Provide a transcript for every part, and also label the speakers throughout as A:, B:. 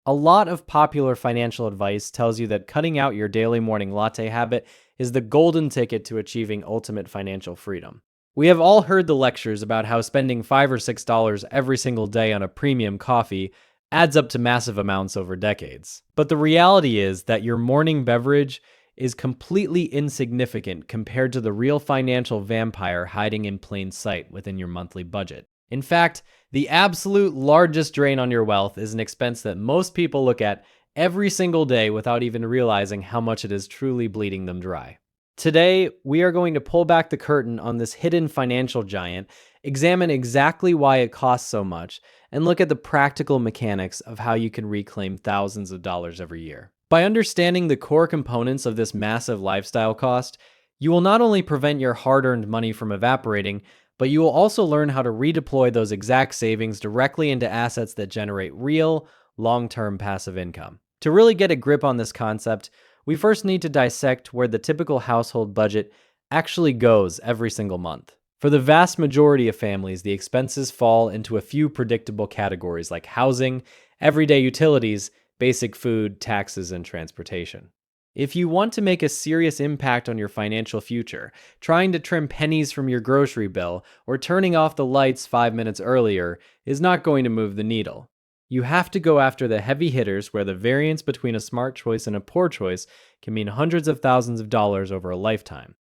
A: A lot of popular financial advice tells you that cutting out your daily morning latte habit is the golden ticket to achieving ultimate financial freedom. We have all heard the lectures about how spending $5 or $6 every single day on a premium coffee adds up to massive amounts over decades. But the reality is that your morning beverage is completely insignificant compared to the real financial vampire hiding in plain sight within your monthly budget. In fact, the absolute largest drain on your wealth is an expense that most people look at every single day without even realizing how much it is truly bleeding them dry. Today, we are going to pull back the curtain on this hidden financial giant, examine exactly why it costs so much, and look at the practical mechanics of how you can reclaim thousands of dollars every year. By understanding the core components of this massive lifestyle cost, you will not only prevent your hard-earned money from evaporating, but you will also learn how to redeploy those exact savings directly into assets that generate real, long-term passive income. To really get a grip on this concept, we first need to dissect where the typical household budget actually goes every single month. For the vast majority of families, the expenses fall into a few predictable categories like housing, everyday utilities, basic food, taxes, and transportation. If you want to make a serious impact on your financial future, trying to trim pennies from your grocery bill or turning off the lights 5 minutes earlier is not going to move the needle. You have to go after the heavy hitters where the variance between a smart choice and a poor choice can mean hundreds of thousands of dollars over a lifetime.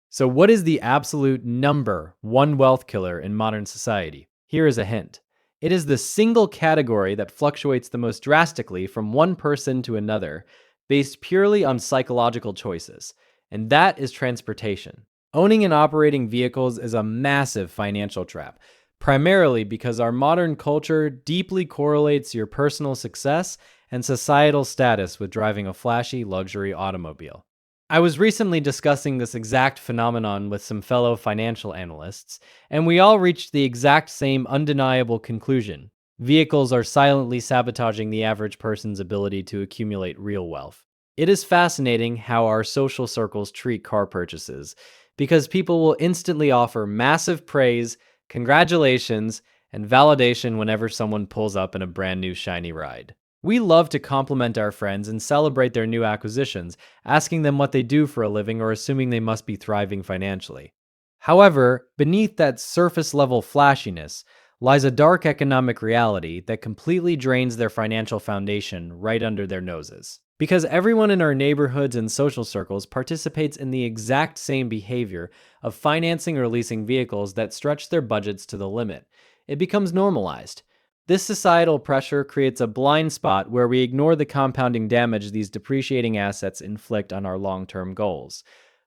A: So what is the absolute number one wealth killer in modern society? Here is a hint. It is the single category that fluctuates the most drastically from one person to another, based purely on psychological choices, and that is transportation. Owning and operating vehicles is a massive financial trap, primarily because our modern culture deeply correlates your personal success and societal status with driving a flashy luxury automobile. I was recently discussing this exact phenomenon with some fellow financial analysts, and we all reached the exact same undeniable conclusion. Vehicles are silently sabotaging the average person's ability to accumulate real wealth. It is fascinating how our social circles treat car purchases, because people will instantly offer massive praise, congratulations, and validation whenever someone pulls up in a brand new shiny ride. We love to compliment our friends and celebrate their new acquisitions, asking them what they do for a living or assuming they must be thriving financially. However, beneath that surface-level flashiness lies a dark economic reality that completely drains their financial foundation right under their noses. Because everyone in our neighborhoods and social circles participates in the exact same behavior of financing or leasing vehicles that stretch their budgets to the limit, it becomes normalized. This societal pressure creates a blind spot where we ignore the compounding damage these depreciating assets inflict on our long-term goals.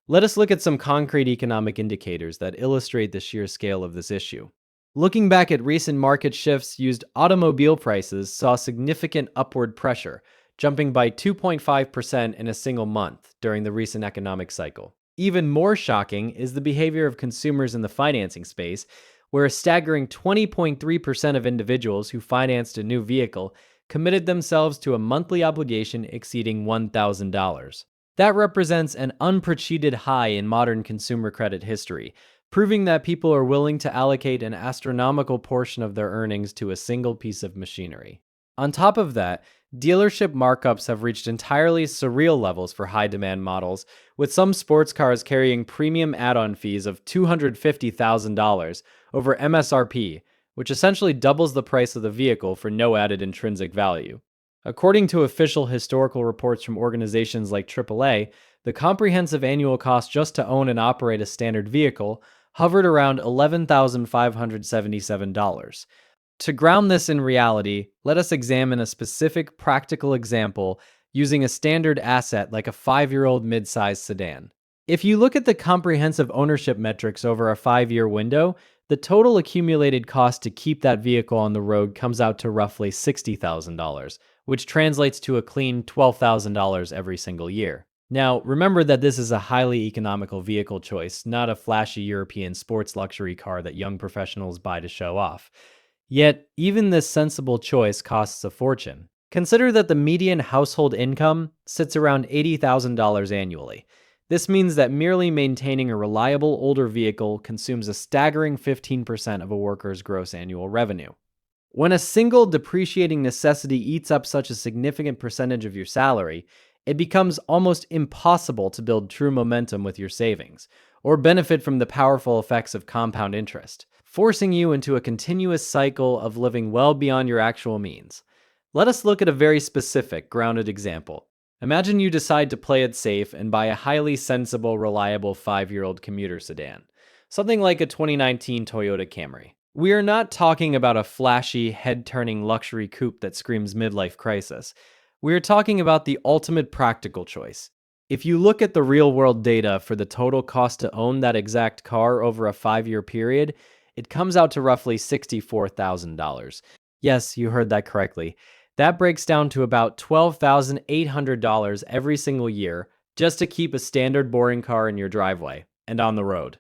A: Let us look at some concrete economic indicators that illustrate the sheer scale of this issue. Looking back at recent market shifts, used automobile prices saw significant upward pressure, jumping by 2.5% in a single month during the recent economic cycle. Even more shocking is the behavior of consumers in the financing space, where a staggering 20.3% of individuals who financed a new vehicle committed themselves to a monthly obligation exceeding $1,000. That represents an unprecedented high in modern consumer credit history, proving that people are willing to allocate an astronomical portion of their earnings to a single piece of machinery. On top of that, dealership markups have reached entirely surreal levels for high-demand models, with some sports cars carrying premium add-on fees of $250,000 over MSRP, which essentially doubles the price of the vehicle for no added intrinsic value. According to official historical reports from organizations like AAA, the comprehensive annual cost just to own and operate a standard vehicle hovered around $11,577. To ground this in reality, let us examine a specific practical example using a standard asset like a 5-year-old mid-sized sedan. If you look at the comprehensive ownership metrics over a 5-year window, the total accumulated cost to keep that vehicle on the road comes out to roughly $60,000, which translates to a clean $12,000 every single year. Now, remember that this is a highly economical vehicle choice, not a flashy European sports luxury car that young professionals buy to show off. Yet, even this sensible choice costs a fortune. Consider that the median household income sits around $80,000 annually. This means that merely maintaining a reliable older vehicle consumes a staggering 15% of a worker's gross annual revenue. When a single depreciating necessity eats up such a significant percentage of your salary, it becomes almost impossible to build true momentum with your savings, or benefit from the powerful effects of compound interest, forcing you into a continuous cycle of living well beyond your actual means. Let us look at a very specific, grounded example. Imagine you decide to play it safe and buy a highly sensible, reliable 5-year-old commuter sedan, something like a 2019 Toyota Camry. We are not talking about a flashy, head-turning luxury coupe that screams midlife crisis. We are talking about the ultimate practical choice. If you look at the real-world data for the total cost to own that exact car over a 5-year period, it comes out to roughly $64,000. Yes, you heard that correctly. That breaks down to about $12,800 every single year just to keep a standard boring car in your driveway and on the road.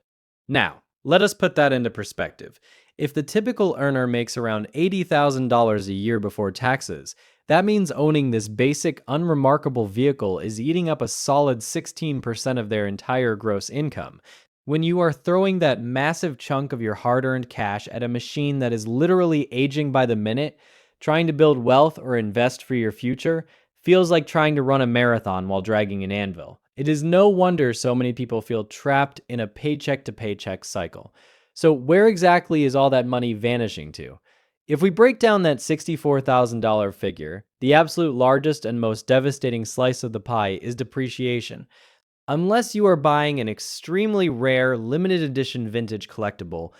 A: Now, let us put that into perspective. If the typical earner makes around $80,000 a year before taxes, that means owning this basic, unremarkable vehicle is eating up a solid 16% of their entire gross income. When you are throwing that massive chunk of your hard-earned cash at a machine that is literally aging by the minute, trying to build wealth or invest for your future feels like trying to run a marathon while dragging an anvil. It is no wonder so many people feel trapped in a paycheck-to-paycheck cycle. So where exactly is all that money vanishing to? If we break down that $64,000 figure, the absolute largest and most devastating slice of the pie is depreciation. Unless you are buying an extremely rare, limited edition vintage collectible,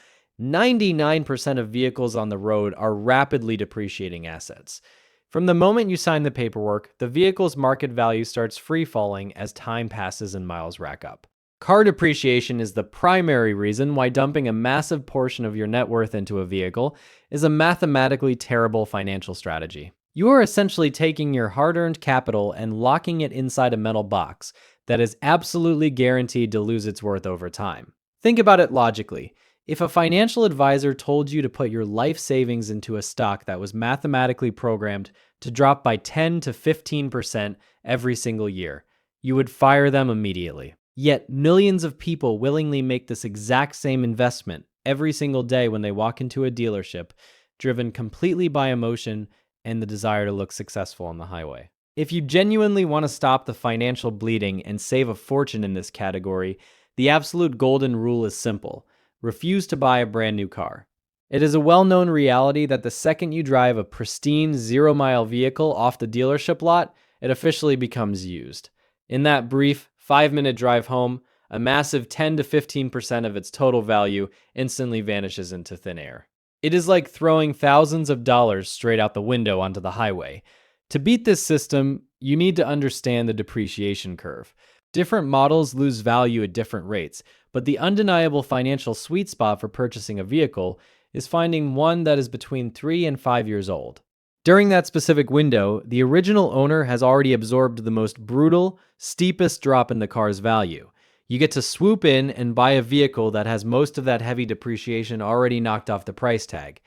A: 99% of vehicles on the road are rapidly depreciating assets. From the moment you sign the paperwork, the vehicle's market value starts free falling as time passes and miles rack up. Car depreciation is the primary reason why dumping a massive portion of your net worth into a vehicle is a mathematically terrible financial strategy. You are essentially taking your hard-earned capital and locking it inside a metal box that is absolutely guaranteed to lose its worth over time. Think about it logically. If a financial advisor told you to put your life savings into a stock that was mathematically programmed to drop by 10 to 15% every single year, you would fire them immediately. Yet millions of people willingly make this exact same investment every single day when they walk into a dealership, driven completely by emotion and the desire to look successful on the highway. If you genuinely want to stop the financial bleeding and save a fortune in this category, the absolute golden rule is simple. Refuse to buy a brand new car. It is a well-known reality that the second you drive a pristine 0-mile vehicle off the dealership lot, it officially becomes used. In that brief 5-minute drive home, a massive 10 to 15% of its total value instantly vanishes into thin air. It is like throwing thousands of dollars straight out the window onto the highway. To beat this system, you need to understand the depreciation curve. Different models lose value at different rates, but the undeniable financial sweet spot for purchasing a vehicle is finding one that is between 3 and 5 years old. During that specific window, the original owner has already absorbed the most brutal, steepest drop in the car's value. You get to swoop in and buy a vehicle that has most of that heavy depreciation already knocked off the price tag,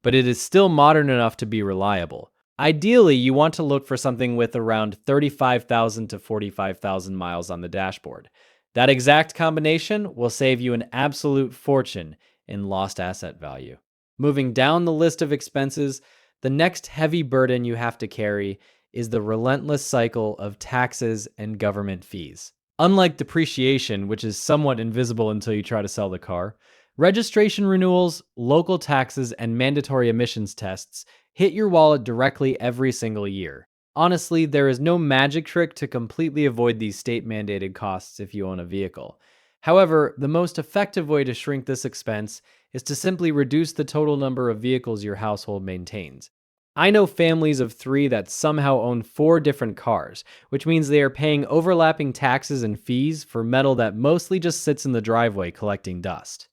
A: but it is still modern enough to be reliable. Ideally, you want to look for something with around 35,000 to 45,000 miles on the dashboard. That exact combination will save you an absolute fortune in lost asset value. Moving down the list of expenses, the next heavy burden you have to carry is the relentless cycle of taxes and government fees. Unlike depreciation, which is somewhat invisible until you try to sell the car, registration renewals, local taxes, and mandatory emissions tests hit your wallet directly every single year. Honestly, there is no magic trick to completely avoid these state-mandated costs if you own a vehicle. However, the most effective way to shrink this expense is to simply reduce the total number of vehicles your household maintains. I know families of 3 that somehow own 4 different cars, which means they are paying overlapping taxes and fees for metal that mostly just sits in the driveway collecting dust.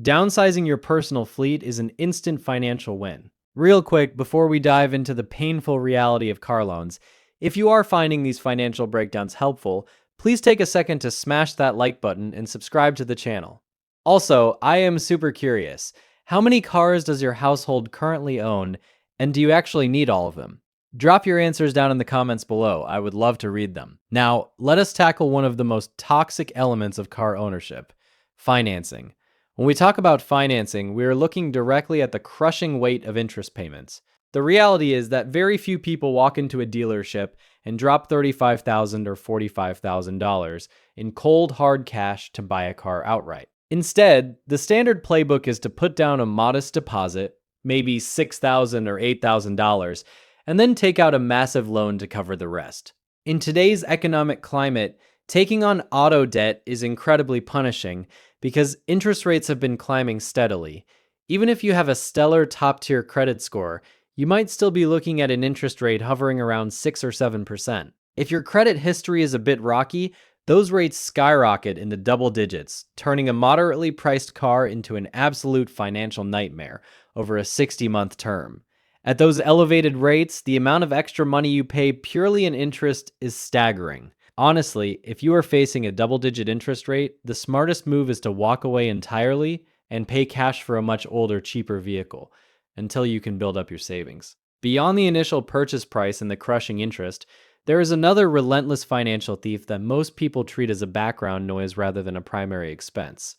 A: Downsizing your personal fleet is an instant financial win. Real quick, before we dive into the painful reality of car loans, if you are finding these financial breakdowns helpful, please take a second to smash that like button and subscribe to the channel. Also, I am super curious. How many cars does your household currently own, and do you actually need all of them? Drop your answers down in the comments below. I would love to read them. Now, let us tackle one of the most toxic elements of car ownership: financing. When we talk about financing, we are looking directly at the crushing weight of interest payments. The reality is that very few people walk into a dealership and drop $35,000 or $45,000 in cold hard cash to buy a car outright. Instead, the standard playbook is to put down a modest deposit, maybe $6,000 or $8,000, and then take out a massive loan to cover the rest. In today's economic climate, taking on auto debt is incredibly punishing because interest rates have been climbing steadily. Even if you have a stellar top tier credit score, you might still be looking at an interest rate hovering around 6 or 7%. If your credit history is a bit rocky, those rates skyrocket into double digits, turning a moderately priced car into an absolute financial nightmare over a 60-month term. At those elevated rates, the amount of extra money you pay purely in interest is staggering. Honestly, if you are facing a double-digit interest rate, the smartest move is to walk away entirely and pay cash for a much older, cheaper vehicle until you can build up your savings. Beyond the initial purchase price and the crushing interest, there is another relentless financial thief that most people treat as a background noise rather than a primary expense: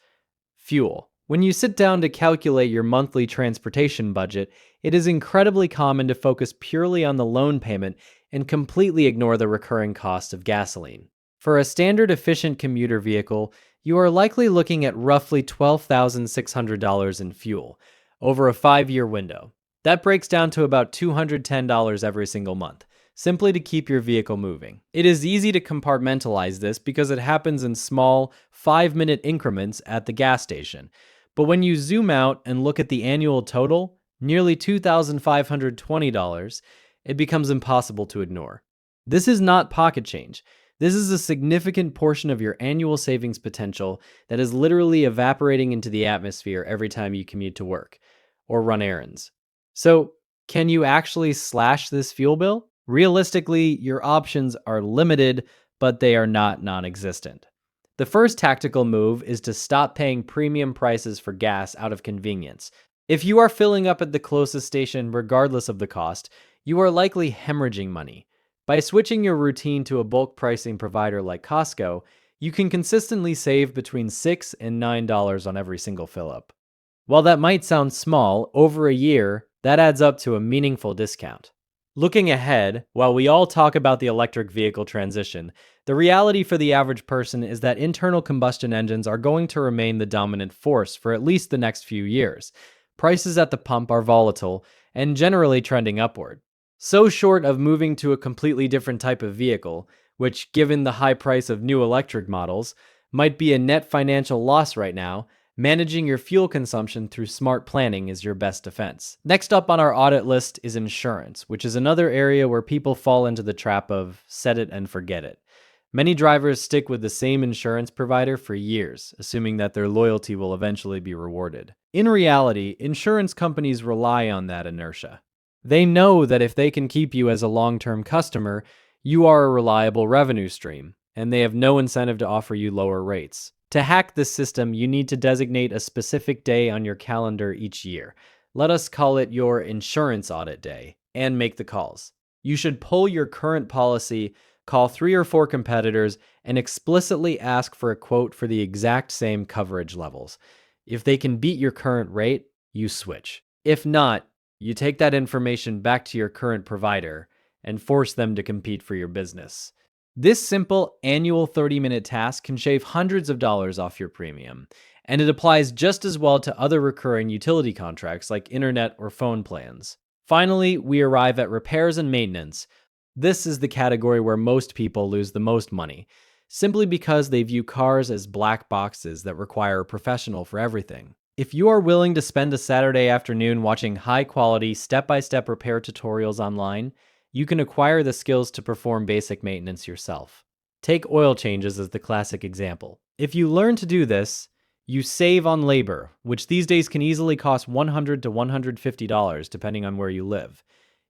A: fuel. When you sit down to calculate your monthly transportation budget, it is incredibly common to focus purely on the loan payment and completely ignore the recurring cost of gasoline. For a standard efficient commuter vehicle, you are likely looking at roughly $12,600 in fuel over a 5-year window. That breaks down to about $210 every single month, simply to keep your vehicle moving. It is easy to compartmentalize this because it happens in small, 5-minute increments at the gas station. But when you zoom out and look at the annual total, nearly $2,520, it becomes impossible to ignore. This is not pocket change. This is a significant portion of your annual savings potential that is literally evaporating into the atmosphere every time you commute to work or run errands. So, can you actually slash this fuel bill? Realistically, your options are limited, but they are not non-existent. The first tactical move is to stop paying premium prices for gas out of convenience. If you are filling up at the closest station regardless of the cost, you are likely hemorrhaging money. By switching your routine to a bulk pricing provider like Costco, you can consistently save between $6 and $9 on every single fill-up. While that might sound small, over a year, that adds up to a meaningful discount. Looking ahead, while we all talk about the electric vehicle transition, the reality for the average person is that internal combustion engines are going to remain the dominant force for at least the next few years. Prices at the pump are volatile and generally trending upward. So short of moving to a completely different type of vehicle, which, given the high price of new electric models, might be a net financial loss right now, managing your fuel consumption through smart planning is your best defense. Next up on our audit list is insurance, which is another area where people fall into the trap of set it and forget it. Many drivers stick with the same insurance provider for years, assuming that their loyalty will eventually be rewarded. In reality, insurance companies rely on that inertia. They know that if they can keep you as a long-term customer, you are a reliable revenue stream, and they have no incentive to offer you lower rates. To hack this system, you need to designate a specific day on your calendar each year. Let us call it your insurance audit day, and make the calls. You should pull your current policy, call 3 or 4 competitors, and explicitly ask for a quote for the exact same coverage levels. If they can beat your current rate, you switch. If not, you take that information back to your current provider and force them to compete for your business. This simple annual 30-minute task can shave hundreds of dollars off your premium, and it applies just as well to other recurring utility contracts like internet or phone plans. Finally, we arrive at repairs and maintenance. This is the category where most people lose the most money, simply because they view cars as black boxes that require a professional for everything. If you are willing to spend a Saturday afternoon watching high-quality, step-by-step repair tutorials online, you can acquire the skills to perform basic maintenance yourself. Take oil changes as the classic example. If you learn to do this, you save on labor, which these days can easily cost $100 to $150 depending on where you live.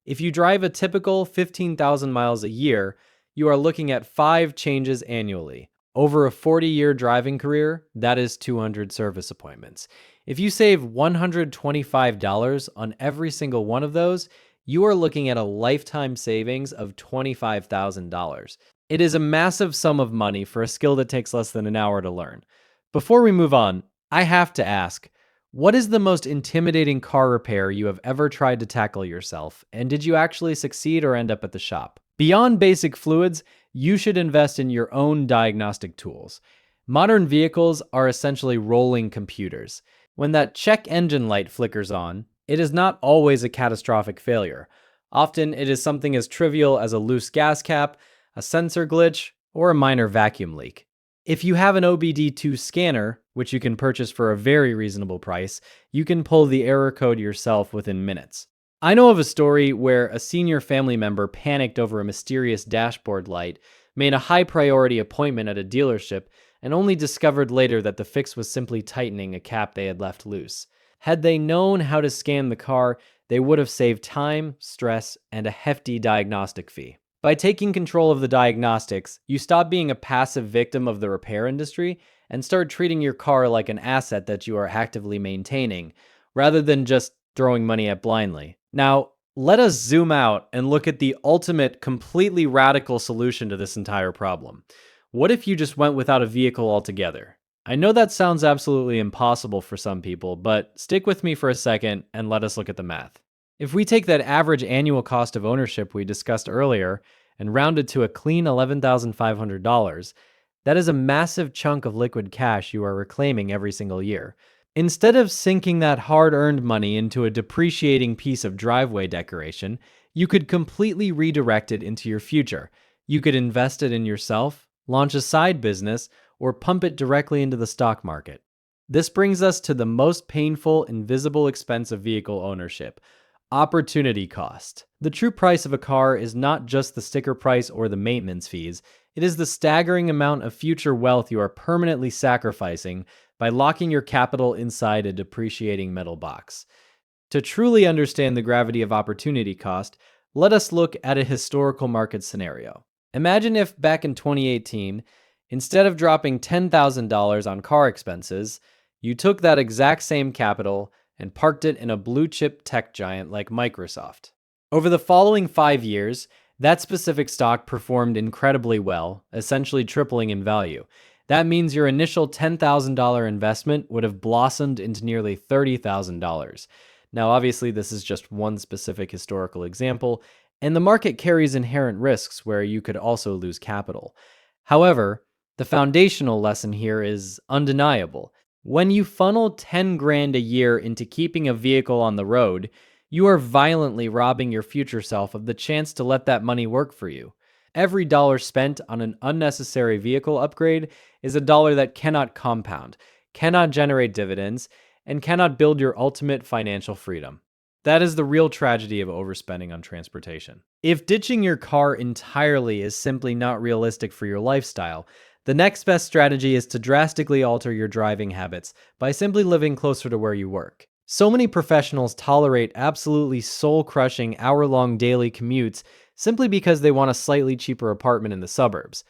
A: If you drive a typical 15,000 miles a year, you are looking at 5 changes annually. Over a 40-year driving career, that is 200 service appointments. If you save $125 on every single one of those, you are looking at a lifetime savings of $25,000. It is a massive sum of money for a skill that takes less than an hour to learn. Before we move on, I have to ask, what is the most intimidating car repair you have ever tried to tackle yourself, and did you actually succeed or end up at the shop? Beyond basic fluids, you should invest in your own diagnostic tools. Modern vehicles are essentially rolling computers. When that check engine light flickers on, it is not always a catastrophic failure. Often, it is something as trivial as a loose gas cap, a sensor glitch, or a minor vacuum leak. If you have an OBD2 scanner, which you can purchase for a very reasonable price, you can pull the error code yourself within minutes. I know of a story where a senior family member panicked over a mysterious dashboard light, made a high priority appointment at a dealership, and only discovered later that the fix was simply tightening a cap they had left loose. Had they known how to scan the car, they would have saved time, stress, and a hefty diagnostic fee. By taking control of the diagnostics, you stop being a passive victim of the repair industry and start treating your car like an asset that you are actively maintaining, rather than just throwing money at blindly. Now, let us zoom out and look at the ultimate, completely radical solution to this entire problem. What if you just went without a vehicle altogether? I know that sounds absolutely impossible for some people, but stick with me for a second and let us look at the math. If we take that average annual cost of ownership we discussed earlier and round it to a clean $11,500, that is a massive chunk of liquid cash you are reclaiming every single year. Instead of sinking that hard-earned money into a depreciating piece of driveway decoration, you could completely redirect it into your future. You could invest it in yourself, launch a side business, or pump it directly into the stock market. This brings us to the most painful, invisible expense of vehicle ownership: opportunity cost. The true price of a car is not just the sticker price or the maintenance fees. It is the staggering amount of future wealth you are permanently sacrificing by locking your capital inside a depreciating metal box. To truly understand the gravity of opportunity cost, let us look at a historical market scenario. Imagine if back in 2018, instead of dropping $10,000 on car expenses, you took that exact same capital and parked it in a blue chip tech giant like Microsoft. Over the following 5 years, that specific stock performed incredibly well, essentially tripling in value. That means your initial $10,000 investment would have blossomed into nearly $30,000. Now, obviously, this is just one specific historical example, and the market carries inherent risks where you could also lose capital. However, the foundational lesson here is undeniable. When you funnel 10 grand a year into keeping a vehicle on the road, you are violently robbing your future self of the chance to let that money work for you. Every dollar spent on an unnecessary vehicle upgrade is a dollar that cannot compound, cannot generate dividends, and cannot build your ultimate financial freedom. That is the real tragedy of overspending on transportation. If ditching your car entirely is simply not realistic for your lifestyle, the next best strategy is to drastically alter your driving habits by simply living closer to where you work. So many professionals tolerate absolutely soul-crushing hour-long daily commutes simply because they want a slightly cheaper apartment in the suburbs.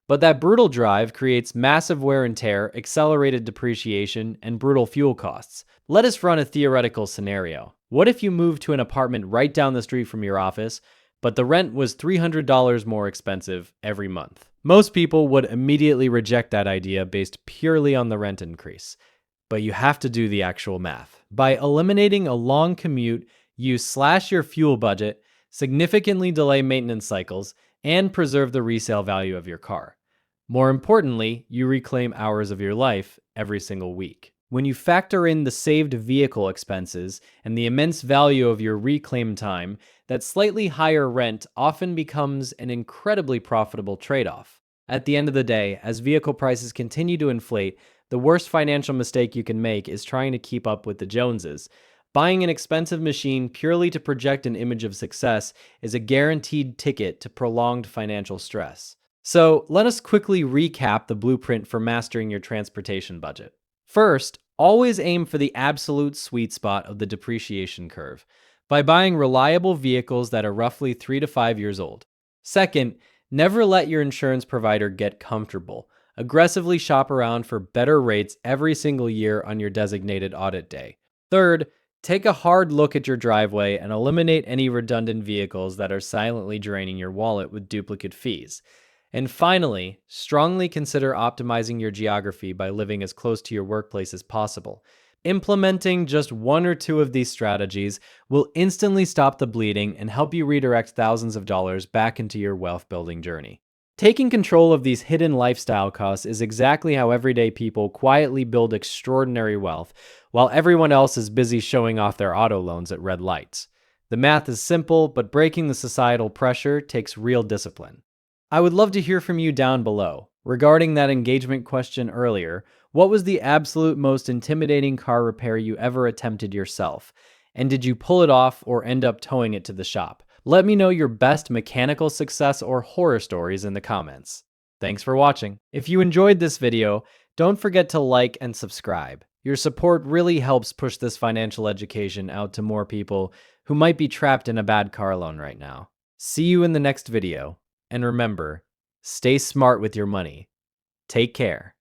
A: But that brutal drive creates massive wear and tear, accelerated depreciation, and brutal fuel costs. Let us run a theoretical scenario. What if you moved to an apartment right down the street from your office, but the rent was $300 more expensive every month? Most people would immediately reject that idea based purely on the rent increase. But you have to do the actual math. By eliminating a long commute, you slash your fuel budget, significantly delay maintenance cycles, and preserve the resale value of your car. More importantly, you reclaim hours of your life every single week. When you factor in the saved vehicle expenses and the immense value of your reclaimed time, that slightly higher rent often becomes an incredibly profitable trade-off. At the end of the day, as vehicle prices continue to inflate, the worst financial mistake you can make is trying to keep up with the Joneses. Buying an expensive machine purely to project an image of success is a guaranteed ticket to prolonged financial stress. So, let us quickly recap the blueprint for mastering your transportation budget. First, always aim for the absolute sweet spot of the depreciation curve by buying reliable vehicles that are roughly 3 to 5 years old. Second, never let your insurance provider get comfortable. Aggressively shop around for better rates every single year on your designated audit day. Third, take a hard look at your driveway and eliminate any redundant vehicles that are silently draining your wallet with duplicate fees. And finally, strongly consider optimizing your geography by living as close to your workplace as possible. Implementing just one or two of these strategies will instantly stop the bleeding and help you redirect thousands of dollars back into your wealth building journey. Taking control of these hidden lifestyle costs is exactly how everyday people quietly build extraordinary wealth, while everyone else is busy showing off their auto loans at red lights. The math is simple, but breaking the societal pressure takes real discipline. I would love to hear from you down below. Regarding that engagement question earlier, what was the absolute most intimidating car repair you ever attempted yourself? And did you pull it off or end up towing it to the shop? Let me know your best mechanical success or horror stories in the comments. Thanks for watching. If you enjoyed this video, don't forget to like and subscribe. Your support really helps push this financial education out to more people who might be trapped in a bad car loan right now. See you in the next video. And remember, stay smart with your money. Take care.